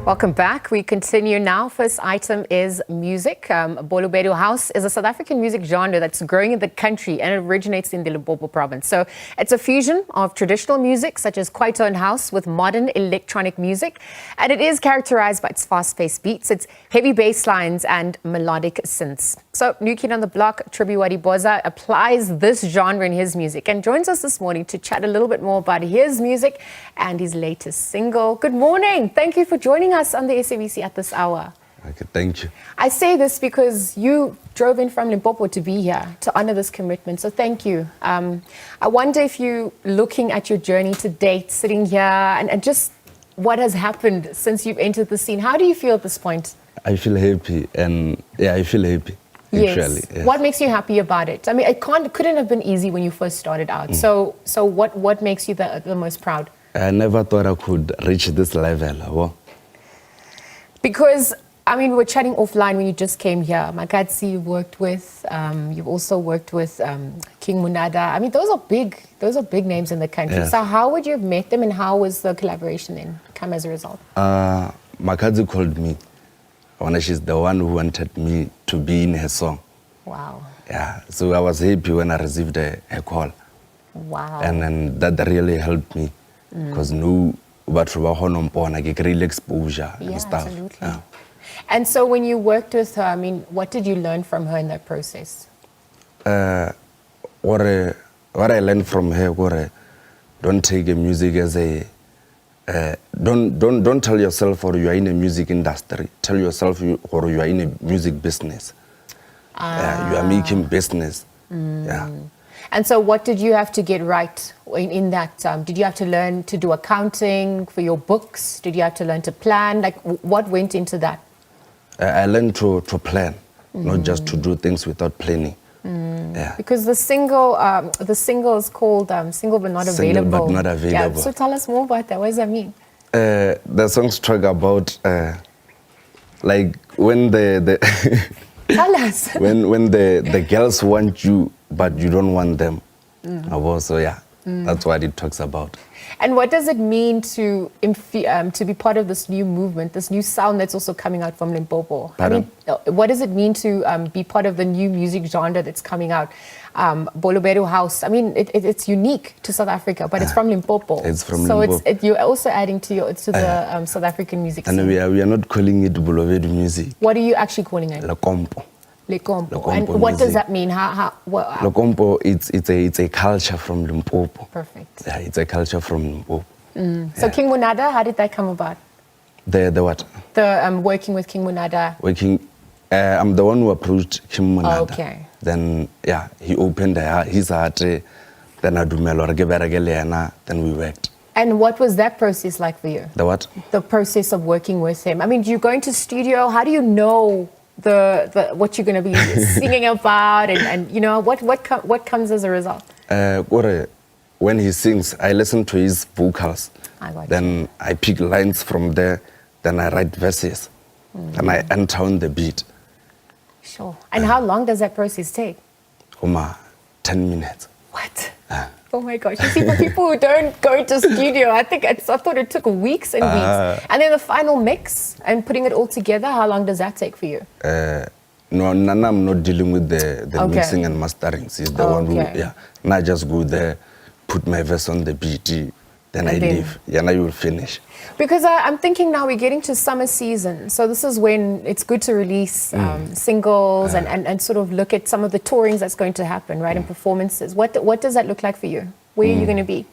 Welcome back. We continue now. First item is music. Bolobedu House is a South African music genre that's growing in the country and it originates in the Limpopo province. So it's a fusion of traditional music such as Kwaito and house with modern electronic music. And it is characterized by its fast-paced beats, its heavy bass lines and melodic synths. So new kid on the block, Tribiwadi Boza, applies this genre in his music and joins us this morning to chat a little bit more about his music and his latest single. Good morning. Thank you for joining us on the SABC at this hour. Okay, thank you. I say this because you drove in from Limpopo to be here to honor this commitment, so thank you. I wonder if you, looking at your journey to date, sitting here, and just what has happened since you've entered the scene, how do you feel at this point? I feel happy, and I feel happy. Yes. Actually, yes. What makes you happy about it? I mean, it couldn't have been easy when you first started out. So what makes you the most proud? I never thought I could reach this level. Because, I mean, we were chatting offline when you just came here. Makatsi you've worked with, you've also worked with King Munada. I mean, those are big names in the country. Yes. So how would you have met them and how was the collaboration then come as a result? Makatsi called me. She's the one who wanted me to be in her song. Wow. Yeah, so I was happy when I received her call. Wow. And then that really helped me because no, but I get real exposure and stuff. Absolutely. Yeah. And so when you worked with her, I mean, what did you learn from her in that process? What I learned from her, don't take music as a don't tell yourself or you are in a music industry. Tell yourself or you are in a music business. You are making business. Yeah. And so what did you have to get right in that? Did you have to learn to do accounting for your books? Did you have to learn to plan? Like, what went into that? I learned to plan, not just to do things without planning. Yeah. Because the single is called Single But Not Available. Single But Not Available. Yeah, so tell us more about that. What does that mean? The song's talk about like when the Tell us. when the girls want you but you don't want them. So yeah, that's what it talks about. And what does it mean to be part of this new movement, this new sound that's also coming out from Limpopo? Pardon? I mean, what does it mean to be part of the new music genre that's coming out? Bolobedu House. I mean, it's unique to South Africa, but it's from Limpopo. It's from Limpopo. So Limpopo. you're also adding to the South African music scene. And we are not calling it Bolobedu music. What are you actually calling it? Lekompo. Lekompo. And what does that mean? Lekompo, it's a culture from Limpopo. Perfect. Yeah, it's a culture from Limpopo. So King Munada, how did that come about? The what? The working with King Munada. I'm the one who approached King Munada. Oh, okay. Then yeah, he opened his heart. Then then we worked. And what was that process like for you? The what? The process of working with him. I mean, do you go into studio? How do you know what you're going to be singing about, and you know what comes as a result? When he sings, I listen to his vocals. Then I pick lines from there. Then I write verses. And I enter on the beat. Sure. And how long does that process take? 10 minutes. What? Oh my gosh. You see, for people who don't go into studio, I thought it took weeks and weeks. And then the final mix and putting it all together, how long does that take for you? No, Nana, I'm not dealing with the mixing and mastering. She's the one who, and I just go there, put my verse on the beat, then I leave. Yeah, now you will finish. Because I'm thinking now we're getting to summer season. So this is when it's good to release singles and sort of look at some of the tourings that's going to happen, right? And performances. What does that look like for you? Where are you going to be?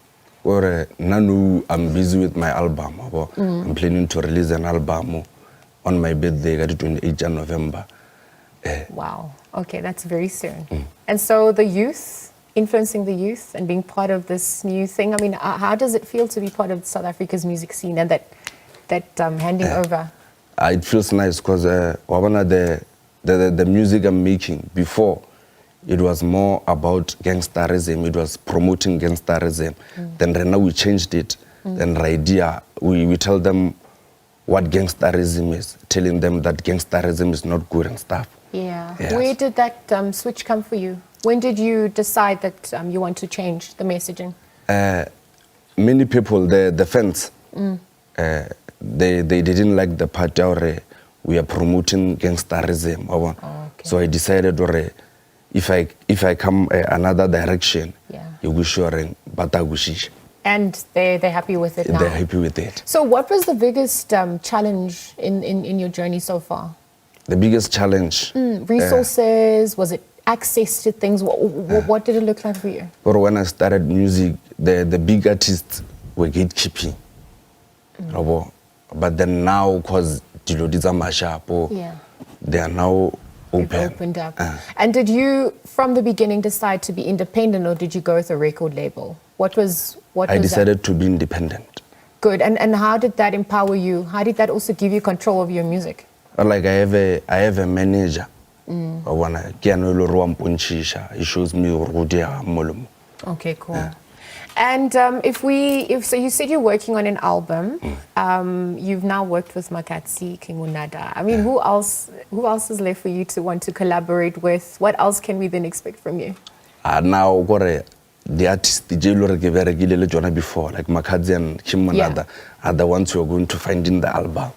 Nanu, I'm busy with my album. I'm planning to release an album on my birthday, 28th of November. Wow. Okay, that's very soon. And so the youth, influencing the youth and being part of this new thing. I mean, how does it feel to be part of South Africa's music scene and that handing over? It feels nice because the music I'm making before, it was more about gangsterism. It was promoting gangsterism. Then right now we changed it. Then right we tell them what gangsterism is, telling them that gangsterism is not good and stuff. Yeah. Yes. Where did that switch come for you? When did you decide that you want to change the messaging? Many people, the fans, they didn't like the part where we are promoting gangsterism. So I decided if I come another direction, you go sure batagushi. And they're happy with it now. They're happy with it. So what was the biggest challenge in your journey so far? The biggest challenge. Resources, was it access to things? What did it look like for you? Or when I started music, the big artists were gatekeeping. But then now, because they are now You've open. opened up. And did you, from the beginning, decide to be independent, or did you go with a record label? What was I decided to be independent. Good. And how did that empower you? How did that also give you control of your music? Like I have a manager. He shows me Okay, cool. And so you said you're working on an album. You've now worked with Makatsi, King Munada. I mean, who else is left for you to want to collaborate with? What else can we then expect from you? Now, the artists, the before, like Makatsi and King Munada, are the ones who are going to find in the album.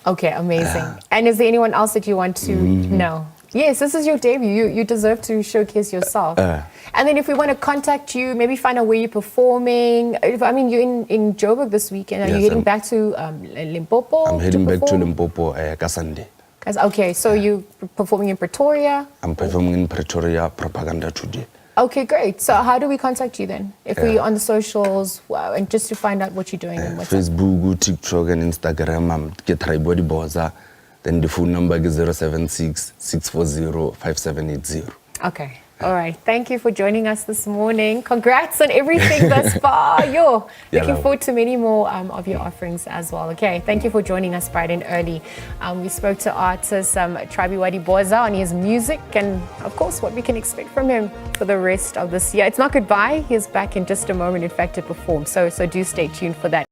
Okay, amazing. And is there anyone else that you want to know? Yes, this is your debut. You deserve to showcase yourself. And then if we want to contact you, maybe find out where you're performing. I mean, you're in Joburg this weekend. Are you heading back to Limpopo? I'm heading back to Limpopo Kasande. Okay, so you're performing in Pretoria? I'm performing in Pretoria Propaganda today. Okay, great. So how do we contact you then? If we're on the socials, and just to find out what you're doing. And what's Facebook, TikTok, and Instagram. I'm Getraibodi Boza. Then the phone number is 076-640-5780. Okay. All right. Thank you for joining us this morning. Congrats on everything thus far. Looking forward to many more of your offerings as well. Okay. Thank you for joining us bright and early. We spoke to artist Trabiwadi Boza on his music and, of course, what we can expect from him for the rest of this year. It's not goodbye. He's back in just a moment, in fact, to perform. So do stay tuned for that.